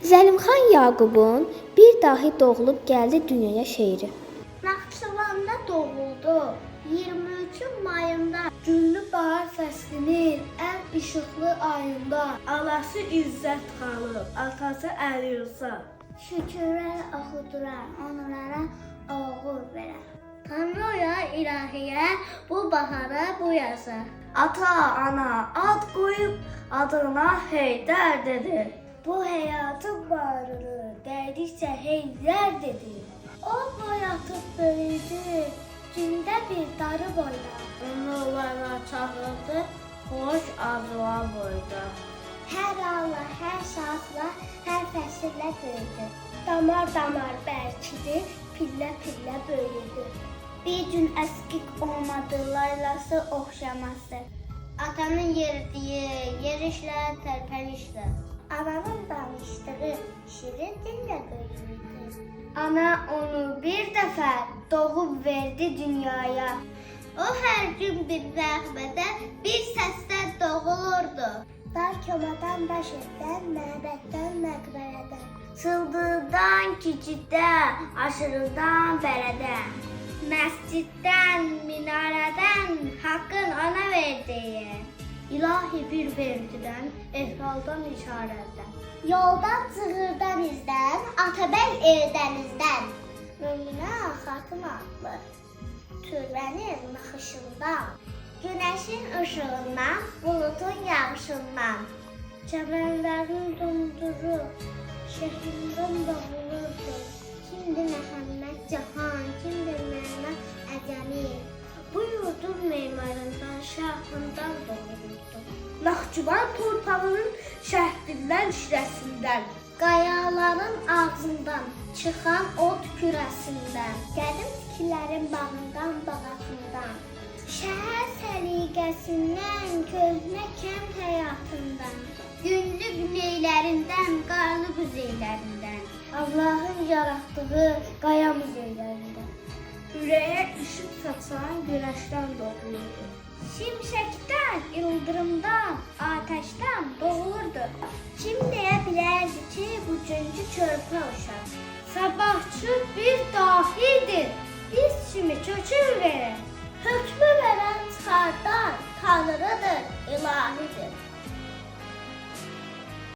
Zəlimxan Yaqubun bir dahi doğulub gəldi dünyaya şeiri. Naxçıvanda doğuldu 23 mayında, güllü bahar fəslinin ən işıqlı ayında. Anası İzzət xanım, atası Əli Rza. Şükürlər oxudurar, onlara oğul verər. Tanrıya, ilahiyə bu bahara bu yazar. Ata, ana ad qoyub adına Heydər dedi. Bu həyatın barını dəydikcə Heydər dedi. O boyatıb böyüdü, gündə bir darı boyda. Onlarla çağırdı, xoş arzuğa boyda. Hər anla, hər saatla, hər fəsillə böyüdü. Damar-damar bərkidi, pillə-pillə böyüdü. Bir gün əskik olmadı, laylası oxşaması. Atanın yeridiyi, yerişlə, tərpənişlə. Ananın danışdığı şirin dillə böyüdü. Ana onu bir dəfə doğub verdi dünyaya. O hər gün bir nəğmədə, bir səsdən doğulurdu. Dar komadan daş evdən, məbəddən məqbərədən. Çıldırdan küçüdən, aşırıdan bərədən. Məsciddən, minarədən, haqqın ona verdiyi. İlahi bir verdidən, ehvaldan işarədən. Yoldan cığırdan izdən, Atabəy Eldənizdən. Möminə xatın adlı, türbənin naxışından. Günəşin ışığından, bulutun yağışından. Çəmənlərin donduru, şəhrindən bağılırdı. Kimdir Məhəmməd Cahan, kimdir Məhəmməd Əcəmi. Bu yurdun memarından, şahından doğulurdu. Naxçıvan torpağının şəhrindən, şirəsindən. Qayaların ağzından, çıxan ot kürəsindən. Qədim tikililərin bağından, bağatından. Şəhər səliqəsindən, köhnə kənd həyatından. Günlük neylərindən, qarlı quzeylərindən. Allahın yaratdığı qaya muzeylərindən. Ürəyə işıq saçan günəşdən doğulurdu. Şimşəkdən, ildırımdan, atəşdən doğulurdu. Kim deyə bilərdi ki, bu günkü körpə uşaq? Sabahçı bir dahidir, biz kimi köçür verir. Hökmü verən çıxardan Tanrıdır, ilahidir.